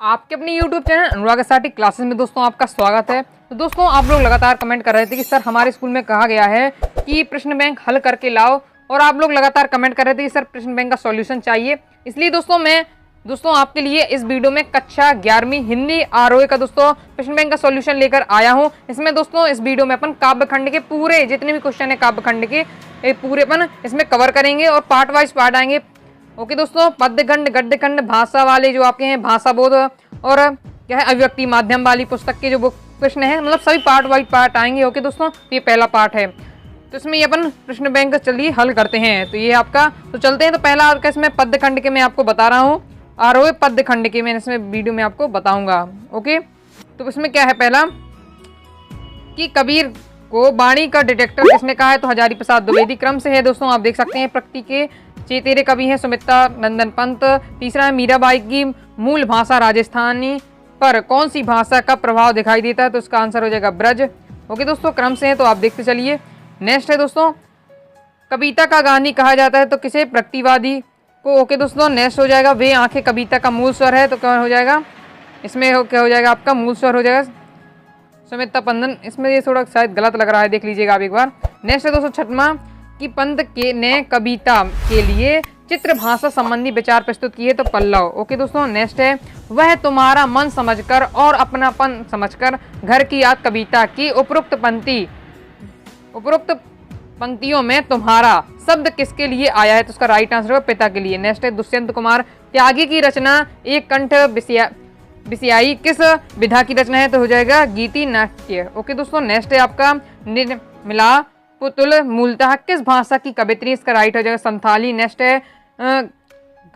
आपके अपने YouTube channel अनुराग SRT classes में दोस्तों आपका स्वागत है। तो दोस्तों आप लोग लगातार कमेंट कर रहे थे कि सर हमारे स्कूल में कहा गया है कि प्रश्न बैंक हल करके लाओ, और आप लोग लगातार कमेंट कर रहे थे कि सर प्रश्न बैंक का सॉल्यूशन चाहिए। इसलिए दोस्तों आपके लिए इस वीडियो में कक्षा 11वीं हिंदी आरओए का दोस्तों प्रश्न बैंक का सॉल्यूशन लेकर आया हूँ। इसमें दोस्तों इस वीडियो में अपन काव्यखंड के पूरे जितने भी क्वेश्चन है काव्यखंड के पूरे अपन इसमें कवर करेंगे और पार्ट वाइज पार्ट आएंगे। ओके दोस्तों, पद्यखंड गद्यखंड भाषा वाले जो आपके हैं भाषा बोध और क्या है अभिव्यक्ति माध्यम वाली पुस्तक के जो प्रश्न है, मतलब सभी पार्ट वाइज पार्ट आएंगे। ओके दोस्तों, ये पहला पार्ट है, तो इसमें ये अपन प्रश्न बैंक चलिए हल करते हैं। तो ये आपका तो चलते हैं। तो पहला आपका इसमें पद्यखंड के मैं आपको बता रहा हूँ, आरोह पद्यखंड के मैं इसमें वीडियो में आपको बताऊंगा। ओके, तो इसमें क्या है पहला कि कबीर को वाणी का डिटेक्टर किसने कहा है, तो हजारी प्रसाद द्विवेदी। क्रम से है दोस्तों, आप देख सकते हैं। प्रकृति के चेतेरे कवि हैं सुमित्रा नंदन पंत। तीसरा है मीराबाई की मूल भाषा राजस्थानी पर कौन सी भाषा का प्रभाव दिखाई देता है, तो इसका आंसर हो जाएगा ब्रज। ओके दोस्तों, क्रम से है तो आप देखते चलिए। नेक्स्ट है दोस्तों, कविता का गांधी कहा जाता है तो किसे, प्रकृतिवादी को। ओके दोस्तों, नेक्स्ट हो जाएगा वे आंखें कविता का मूल स्वर है, तो क्या हो जाएगा इसमें क्या हो जाएगा आपका मूल स्वर हो जाएगा सुमित्रा पंदन। इसमें ये थोड़ा शायद गलत लग रहा है, देख लीजिएगा आप एक बार। नेक्स्ट है दोस्तों छठवां कि पंत के ने कविता के लिए चित्र भाषा संबंधी विचार प्रस्तुत किए, तो पल्लव। ओके दोस्तों, नेक्स्ट है वह तुम्हारा मन समझकर और अपनापन समझकर घर की याद कविता की उपरोक्त पंक्तियों में तुम्हारा शब्द किसके लिए आया है, तो उसका राइट आंसर होगा पिता के लिए। नेक्स्ट है दुष्यंत कुमार त्यागी की रचना एक कंठ विषयाई किस विधा की रचना है, तो हो जाएगा गीति नाट्य। ओके दोस्तों, नेक्स्ट है आपका निर्मला पुतुल मूलतः किस भाषा की कवित्री, इसका राइट हो जाएगा संथाली। नेक्स्ट है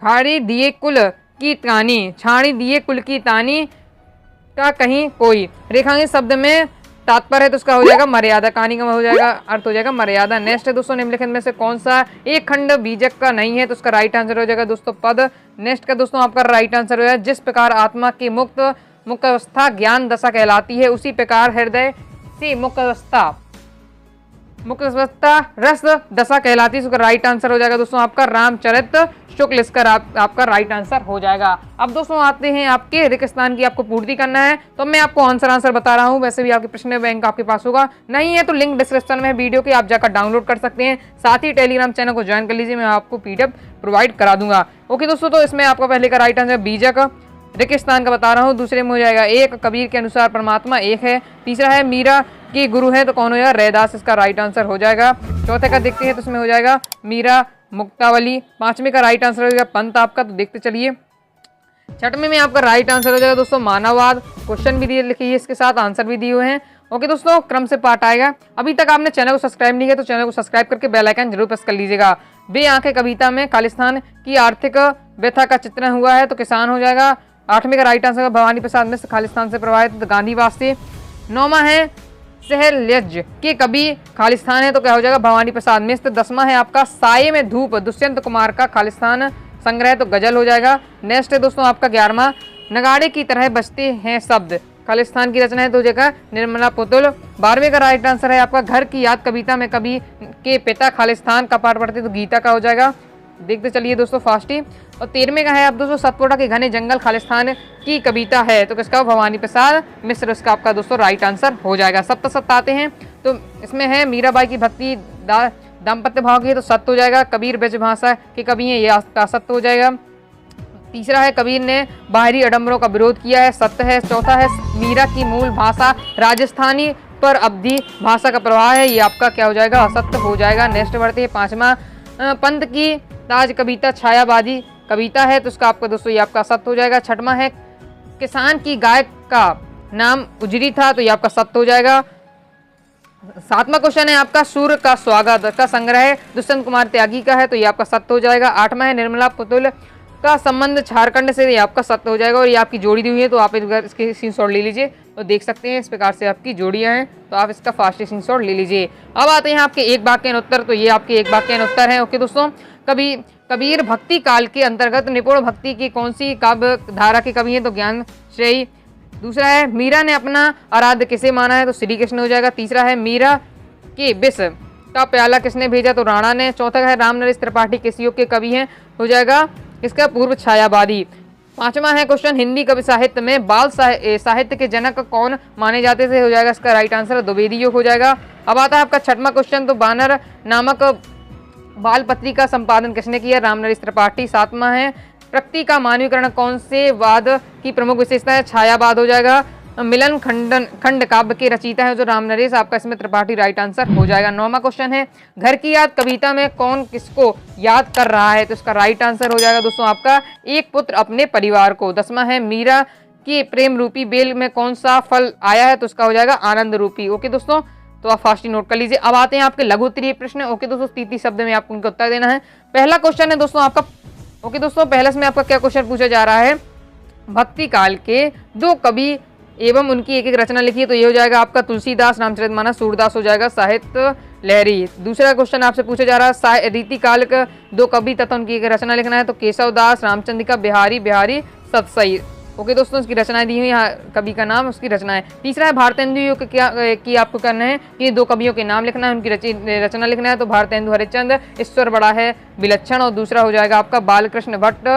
घाड़ी दिए कुल की तानी छाड़ी दिए कुल की तानी का कहीं कोई रेखांकित शब्द में तात्पर्य है, तो उसका हो जाएगा मर्यादा। कहानी का हो जाएगा अर्थ हो जाएगा मर्यादा। नेक्स्ट है दोस्तों निम्नलिखित में से कौन सा एक खंड बीजक का नहीं है, तो उसका राइट आंसर हो जाएगा दोस्तों पद। नेक्स्ट का दोस्तों आपका राइट आंसर हो जाएगा जिस प्रकार आत्मा की मुक्त अवस्था ज्ञान दशा कहलाती है, उसी प्रकार हृदय से मुक्त अवस्था रस दशा कहलाती है, उसका राइट आंसर हो जाएगा दोस्तों आपका रामचरित शुक्ल। इसका आपका राइट आंसर हो जाएगा। अब दोस्तों आते हैं आपके रिक्त स्थान की आपको पूर्ति करना है, तो मैं आपको आंसर बता रहा हूं। वैसे भी आपके प्रश्न बैंक आपके पास होगा, नहीं है तो लिंक डिस्क्रिप्शन में वीडियो के आप जाकर डाउनलोड कर सकते हैं। साथ ही टेलीग्राम चैनल को ज्वाइन कर लीजिए, मैं आपको पीडीएफ प्रोवाइड करा दूंगा। ओके दोस्तों, तो इसमें आपका पहले का राइट आंसर बीजक रिक्त स्थान का बता रहा हूँ। दूसरे में हो जाएगा एक कबीर के अनुसार परमात्मा एक है। तीसरा है मीरा की गुरु है, तो कौन हो जाएगा रैदास, इसका राइट आंसर हो जाएगा। चौथे का देखते हैं तो इसमें हो जाएगा मीरा मुक्तावली। पांचवें का राइट आंसर हो जाएगा पंत आपका, तो देखते चलिए। छठवें में आपका राइट आंसर हो जाएगा दोस्तों मानववाद। क्वेश्चन भी दिए लिखिए, इसके साथ आंसर भी दिए हुए हैं। ओके दोस्तों, क्रम से पार्ट आएगा। अभी तक आपने चैनल को सब्सक्राइब नहीं किया तो चैनल को सब्सक्राइब करके बेल आइकन जरूर प्रेस कर लीजिएगा। वे आंखें कविता में खालिस्तान की आर्थिक व्यथा का चित्रण हुआ है, तो किसान हो जाएगा। आठवें का राइट आंसर भवानी प्रसाद मिश्र खालिस्तान से प्रभावित, तो गांधीवाद से। नौवां है सहलज के कवि खालिस्तान है, तो क्या हो जाएगा भवानी प्रसाद मिश्र। 10वां है आपका साये में धूप दुष्यंत कुमार का खालिस्तान संग्रह, तो गजल हो जाएगा। नेक्स्ट है दोस्तों आपका 11वां नगाड़े की तरह बजते हैं शब्द खालिस्तान की रचना है, तो हो जाएगा निर्मला पुतुल। 12वें का राइट आंसर है आपका घर की याद कविता में कवि के पिता खालिस्तान का पाठ पढ़ते, तो गीता का हो जाएगा। देखते चलिए दोस्तों फास्टी। और 13वें का है आप दोस्तों सतपुड़ा के घने जंगल खालिस्तान की कविता है, तो किसका भवानी प्रसाद मिश्र, इसका आपका दोस्तों राइट आंसर हो जाएगा। सप्त आते हैं, तो इसमें है मीराबाई की भक्ति दाम्पत्य भाव की है, तो सत्य हो जाएगा। कबीर ब्रज भाषा के कवि हैं, ये असत्य हो जाएगा। तीसरा है कबीर ने बाहरी आडंबरों का विरोध किया है, सत्य है। चौथा है मीरा की मूल भाषा राजस्थानी पर अवधी भाषा का प्रभाव है, ये आपका क्या हो जाएगा असत्य हो जाएगा। नेक्स्ट बढ़ते हैं 5वां पंत की ताज कविता छायावादी कविता है, तो उसका आपका दोस्तों ये आपका सत्य हो जाएगा। 6वां है किसान की गाय का नाम उजरी था, तो ये आपका सत्य हो जाएगा। 7वां क्वेश्चन है आपका सूर्य का स्वागत का संग्रह दुष्यंत कुमार त्यागी का है, तो ये आपका सत्य हो जाएगा। 8वां है निर्मला पुतुल का संबंध झारखंड से, ये आपका सत्य हो जाएगा। और ये आपकी जोड़ी दी हुई है, तो आप इसके स्क्रीनशॉट ले लीजिए, तो देख सकते हैं इस प्रकार से आपकी जोड़ियां हैं, तो आप इसका फास्ट स्क्रीनशॉट ले लीजिए। अब आते हैं आपके एक वाक्य उत्तर, तो ये आपके एक वाक्य उत्तर है। ओके दोस्तों, कबीर भक्ति काल के अंतर्गत निपुण भक्ति की कौन सी काव्य धारा के कवि हैं, तो ज्ञान श्रेयी। दूसरा है मीरा ने अपना आराध्य किसे माना है, तो श्री कृष्ण हो जाएगा। तीसरा है मीरा के विष का प्याला किसने भेजा, तो राणा ने। चौथा है राम नरेश त्रिपाठी किस युग के कवि हैं, हो जाएगा इसका पूर्व छायावादी। पांचवा है क्वेश्चन, हिंदी कवि साहित्य में बाल साहित्य के जनक कौन माने जाते थे, हो जाएगा इसका राइट आंसर द्विवेदी योग हो जाएगा। अब आता है आपका छठवां क्वेश्चन, तो बानर नामक बाल पत्रिका संपादन किसने किया, रामनरेश त्रिपाठी। सातवां है, प्रकृति का मानवीकरण कौन से वाद की प्रमुख विशेषता है, छायावाद हो जाएगा। मिलन खंड काव्य के रचयिता है जो रामनरेश, आपका इसमें त्रिपाठी राइट आंसर हो जाएगा। नौवां क्वेश्चन है, घर की याद कविता में कौन किसको याद कर रहा है, तो इसका राइट आंसर हो जाएगा दोस्तों आपका एक पुत्र अपने परिवार को। 10वां है, मीरा की प्रेम रूपी बेल में कौन सा फल आया है, तो इसका हो जाएगा आनंद रूपी। ओके दोस्तों, तो आप फास्ट नोट कर लीजिए। अब आते हैं आपके लघु उत्तरीय प्रश्न। ओके दोस्तों, 30 शब्द में आपको उनका उत्तर देना है। पहला क्वेश्चन है दोस्तों आपका, ओके दोस्तों, पहले में आपका क्या क्वेश्चन पूछा जा रहा है, भक्ति काल के दो कवि एवं उनकी एक एक रचना लिखिए, तो ये हो जाएगा आपका तुलसीदास, रामचरितमानस, सूरदास हो जाएगा साहित्य लहरी। दूसरा क्वेश्चन आपसे पूछा जा रहा है, रीति काल के दो कवि तथा उनकी एक रचना लिखना है, तो केशवदास, रामचंद्रिका, बिहारी सतसई। ओके दोस्तों, इसकी रचनाएं दी हुई, यहाँ कवि का नाम, उसकी रचनाएं। तीसरा है भारतेंदु योग की आपको करना है कि दो कवियों के नाम लिखना है, उनकी रचना लिखना है, तो भारतेंदु हरिश्चंद्र, ईश्वर बड़ा है विलक्षण, और दूसरा हो जाएगा आपका बालकृष्ण भट्ट।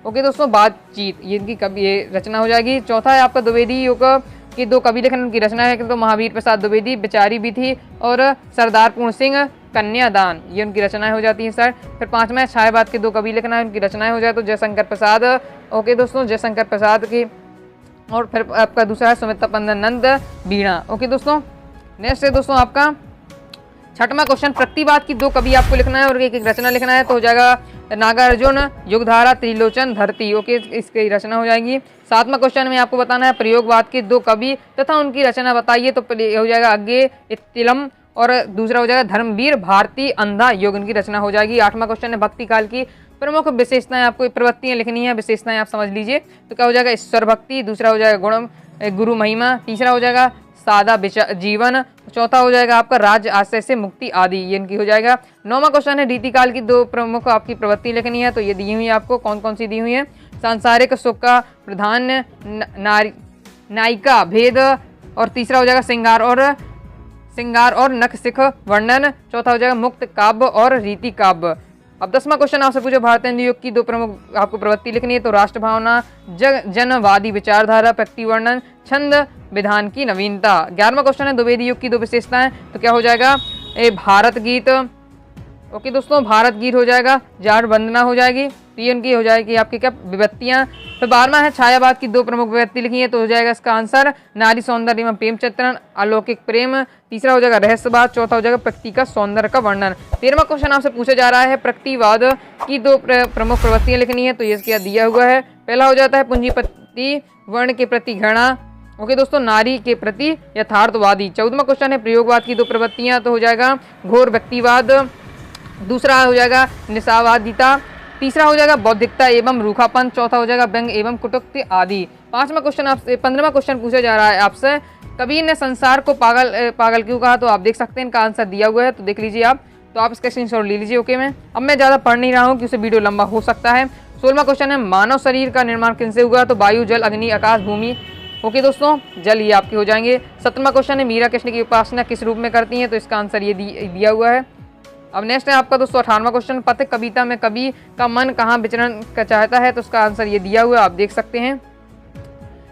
ओके दोस्तों, बातचीत, ये इनकी कवि ये रचना हो जाएगी। चौथा है आपका द्विवेदी योग की दो कवि लिखना, उनकी रचना है, तो महावीर प्रसाद द्विवेदी, बेचारी भी थी, और सरदार पूर्ण सिंह कन्यादान, ये उनकी रचनाएं हो जाती हैं सर। फिर पांचवा है छायावाद के दो कवि लिखना है, उनकी रचनाएं हो जाए, तो जयशंकर प्रसाद। ओके दोस्तों, जयशंकर प्रसाद की। और फिर आपका दूसरा है सुमित्रा नंद बीणा। ओके दोस्तों, नेक्स्ट है दोस्तों आपका छठवां क्वेश्चन, प्रतिवाद की दो कवि आपको लिखना है और एक एक रचना लिखना है, तो हो जाएगा नागार्जुन, युगधारा, त्रिलोचन, धरती। ओके, इसकी रचना हो जाएगी। सातवां क्वेश्चन में आपको बताना है प्रयोगवाद के दो कवि तथा उनकी रचना बताइए, तो हो जाएगा अज्ञे तिलम, और दूसरा हो जाएगा धर्मवीर भारती अंधा योग, इनकी रचना हो जाएगी। आठवां क्वेश्चन है भक्ति काल की प्रमुख विशेषताएं, आपको प्रवृत्तियां लिखनी है, विशेषताएं आप समझ लीजिए, तो क्या हो जाएगा ईश्वर भक्ति, दूसरा हो जाएगा गुण गुरु महिमा, तीसरा हो जाएगा सादा जीवन, चौथा हो जाएगा आपका राज्य आश्रय से मुक्ति आदि, ये इनकी हो जाएगा। नौवां क्वेश्चन है रीतिकाल की दो प्रमुख आपकी प्रवृत्ति लिखनी है, तो ये दी हुई है आपको, कौन कौन सी दी हुई है, सांसारिक सुख का प्रधान, नायिका भेद, और तीसरा हो जाएगा श्रृंगार और नखशिख वर्णन, चौथा हो जाएगा मुक्त काव्य और रीति काव्य। अब 10वां क्वेश्चन आपसे पूछो भारतेंदु योग की दो प्रमुख आपको प्रवृत्ति लिखनी है, तो राष्ट्र भावना, जनवादी विचारधारा, प्रकृति वर्णन, छंद विधान की नवीनता। 11वां क्वेश्चन है द्विवेदी योग की दो विशेषताएं, तो क्या हो जाएगा भारत गीत। ओके दोस्तों, भारत गीत हो जाएगा, जार वंदना हो जाएगी, तो ये उनकी हो जाएगी आपकी क्या विभक्तियां। तो 12वां है छायावाद की दो प्रमुख विभक्ति लिखी है, तो हो जाएगा इसका आंसर नारी सौंदर्य एवं प्रेम चित्रण, अलौकिक प्रेम, तीसरा हो जाएगा रहस्यवाद, चौथा हो जाएगा प्रकृति का सौंदर्य का वर्णन। 13वां क्वेश्चन आपसे पूछा जा रहा है प्रकृतिवाद की दो प्रमुख प्रवृत्तियां लिखनी है, तो ये क्या दिया हुआ है, पहला हो जाता है पूंजीपति वर्ण के प्रति घृणा। ओके दोस्तों, नारी के प्रति यथार्थवादी। 14वां क्वेश्चन है प्रयोगवाद की दो प्रवृत्तियां, तो हो जाएगा घोर व्यक्तिवाद, दूसरा हो जाएगा निशावादिता, तीसरा हो जाएगा बौद्धिकता एवं रूखापन, चौथा हो जाएगा व्यंग एवं कुटुक्ति आदि। 5वां क्वेश्चन आपसे 15वां क्वेश्चन पूछा जा रहा है आपसे, कबीर ने संसार को पागल क्यों कहा, तो आप देख सकते हैं इनका आंसर दिया हुआ है, तो देख लीजिए आप, तो आप इसका स्क्रीनशॉट ले लीजिए। ओके, अब मैं ज़्यादा पढ़ नहीं रहा हूँ क्योंकि वीडियो लंबा हो सकता है। 16वां क्वेश्चन है मानव शरीर का निर्माण किनसे हुआ, तो वायु, जल, अग्नि, आकाश, भूमि। ओके दोस्तों, जल ये आपके हो जाएंगे। 17वां क्वेश्चन है मीरा कृष्ण की उपासना किस रूप में करती हैं, तो इसका आंसर ये दिया हुआ है। अब नेक्स्ट है आपका दोस्तों 18वां क्वेश्चन, पथ कविता में कवि का मन कहाँ विचरण चाहता है, तो उसका आंसर ये दिया हुआ है, आप देख सकते हैं।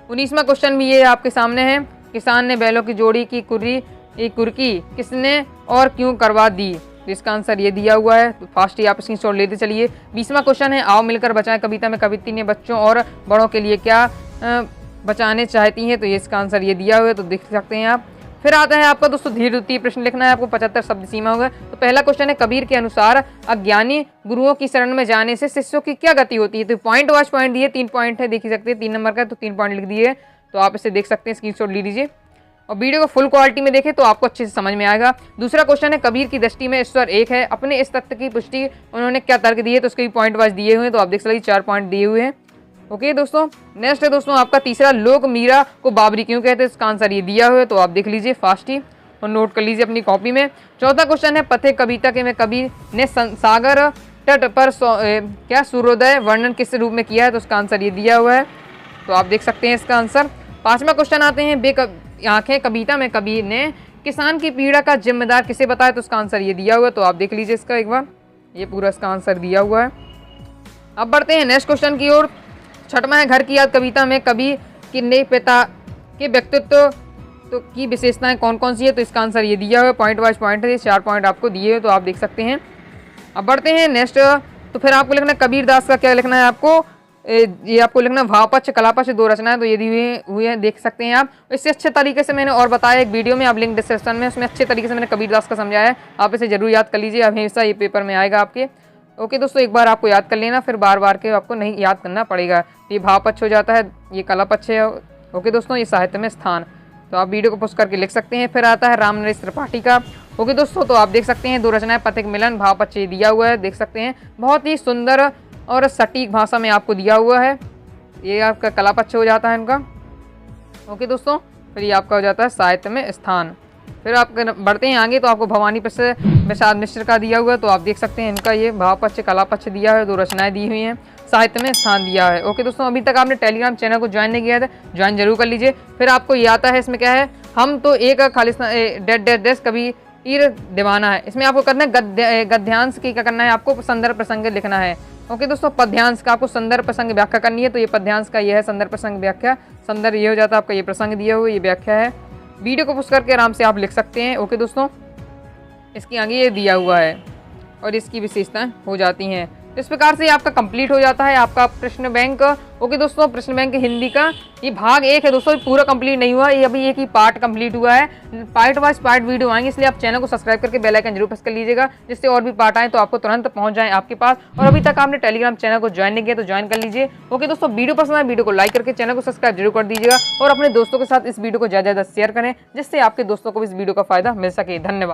19वां क्वेश्चन भी ये आपके सामने है, किसान ने बैलों की जोड़ी की कुर्की किसने और क्यों करवा दी, तो इसका आंसर ये दिया हुआ है, तो फास्ट ही आप इसकी शॉर्ट लेते चलिए। 20वां क्वेश्चन है आओ मिलकर बचाएं कविता में कवित्री ने बच्चों और बड़ों के लिए क्या बचाने चाहती हैं, तो ये इसका आंसर ये दिया हुआ है, तो देख सकते हैं आप। फिर आता है आपका दोस्तों धीर उत्तीय प्रश्न लिखना है, आपको 75 शब्द सीमा होगा। तो पहला क्वेश्चन है कबीर के अनुसार अज्ञानी गुरुओं की शरण में जाने से शिष्यों की क्या गति होती है, तो पॉइंट वाइज पॉइंट दिए, 3 पॉइंट है, देख सकते हैं 3 नंबर का, तो 3 पॉइंट लिख दिए, तो आप इसे देख सकते हैं, स्क्रीनशॉट ले लीजिए और वीडियो को फुल क्वालिटी में देखें तो आपको अच्छे से समझ में आएगा। दूसरा क्वेश्चन है कबीर की दृष्टि में ईश्वर एक है, अपने इस तथ्य की पुष्टि उन्होंने क्या तर्क दिए, तो उसके भी पॉइंट वाइज दिए हुए हैं, तो आप देख सकते 4 पॉइंट दिए हुए हैं। ओके दोस्तों, नेक्स्ट है दोस्तों आपका तीसरा, लोग मीरा को बाबरी क्यों कहते हैं, इसका आंसर ये दिया हुआ है, तो आप देख लीजिए फास्ट ही और नोट कर लीजिए अपनी कॉपी में। चौथा क्वेश्चन है पथे कविता के में कबीर ने सागर तट पर क्या सूर्योदय वर्णन किस रूप में किया है, तो उसका आंसर ये दिया हुआ है, तो आप देख सकते हैं इसका आंसर। 5वां क्वेश्चन आते हैं आंखें कविता में कबीर ने किसान की पीड़ा का जिम्मेदार किसे बताया, तो उसका आंसर ये दिया हुआ है, तो आप देख लीजिए इसका एक बार, ये पूरा इसका आंसर दिया हुआ है। अब बढ़ते हैं नेक्स्ट क्वेश्चन की ओर। छठवां है घर की याद कविता में कवि के ने पिता के व्यक्तित्व तो की विशेषताएं कौन कौन सी है, तो इसका आंसर ये दिया हुआ है, पॉइंट वाइज पॉइंट है, 4 पॉइंट आपको दिए हुए तो आप देख सकते हैं। अब बढ़ते हैं नेक्स्ट, तो फिर आपको लिखना है कबीरदास का क्या लिखना है आपको, ये आपको लिखना है भावपक्ष कलापक्ष 2 रचनाएं, तो ये दी हुई है देख सकते हैं आप। इससे अच्छे तरीके से मैंने और बताया एक वीडियो में, आप लिंक डिस्क्रिप्शन में, उसमें अच्छे तरीके से मैंने कबीरदास का समझाया है, आप इसे जरूर याद कर लीजिए, हमेशा ये पेपर में आएगा आपके। ओके दोस्तों, एक बार आपको याद कर लेना, फिर बार बार के आपको नहीं याद करना पड़ेगा। ये भावपक्ष हो जाता है, ये कलापक्ष है। ओके दोस्तों, ये साहित्य में स्थान, तो आप वीडियो को पोस्ट करके लिख सकते हैं। फिर आता है राम नरेश त्रिपाठी का। ओके दोस्तों, तो आप देख सकते हैं 2 रचनाएं, पथिक मिलन, भावपक्ष दिया हुआ है, देख सकते हैं बहुत ही सुंदर और सटीक भाषा में आपको दिया हुआ है। ये आपका कलापक्ष हो जाता है इनका। ओके दोस्तों, फिर ये आपका हो जाता है साहित्य में स्थान। फिर आप बढ़ते हैं आगे, तो आपको भवानी प्रसाद मिश्र का दिया हुआ है, तो आप देख सकते हैं इनका ये भावपक्ष कलापक्ष दिया है, 2 रचनाएं दी हुई हैं, साहित्य में स्थान दिया है। ओके दोस्तों, अभी तक आपने टेलीग्राम चैनल को ज्वाइन नहीं किया था, ज्वाइन जरूर कर लीजिए। फिर आपको ये आता है, इसमें क्या है, हम तो एक खालिस्तान डेड कभी ईर दीवाना है। इसमें आपको करना है गद्यांश की क्या करना है, आपको संदर्भ प्रसंग लिखना है। ओके दोस्तों, पद्यांश का आपको संदर्भ प्रसंग व्याख्या करनी है, तो ये पद्यांश का ये है संदर्भ प्रसंग व्याख्या। संदर्भ ये हो जाता है आपका, ये प्रसंग दिया हुआ, ये व्याख्या है। वीडियो को पुश करके आराम से आप लिख सकते हैं। ओके दोस्तों, इसकी आगे ये दिया हुआ है और इसकी विशेषताएं हो जाती हैं। इस प्रकार से आपका कंप्लीट हो जाता है आपका प्रश्न बैंक। ओके दोस्तों, प्रश्न बैंक हिंदी का ये भाग 1 है दोस्तों, पूरा कंप्लीट नहीं हुआ, ये अभी एक ही पार्ट कंप्लीट हुआ है। पार्ट वाइज पार्ट वीडियो आएंगे, इसलिए आप चैनल को सब्सक्राइब करके बेल आइकन जरूर प्रेस कर लीजिएगा, जिससे और भी पार्ट आए तो आपको तुरंत पहुंच जाए आपके पास। और अभी तक आपने टेलीग्राम चैनल को ज्वाइन नहीं किया तो ज्वाइन कर लीजिए। ओके दोस्तों, वीडियो पसंद आए वीडियो को लाइक करके चैनल को सब्सक्राइब जरूर कर दीजिएगा और अपने दोस्तों के साथ इस वीडियो को ज़्यादा शेयर करें, जिससे आपके दोस्तों को इस वीडियो का फायदा मिल सके। धन्यवाद।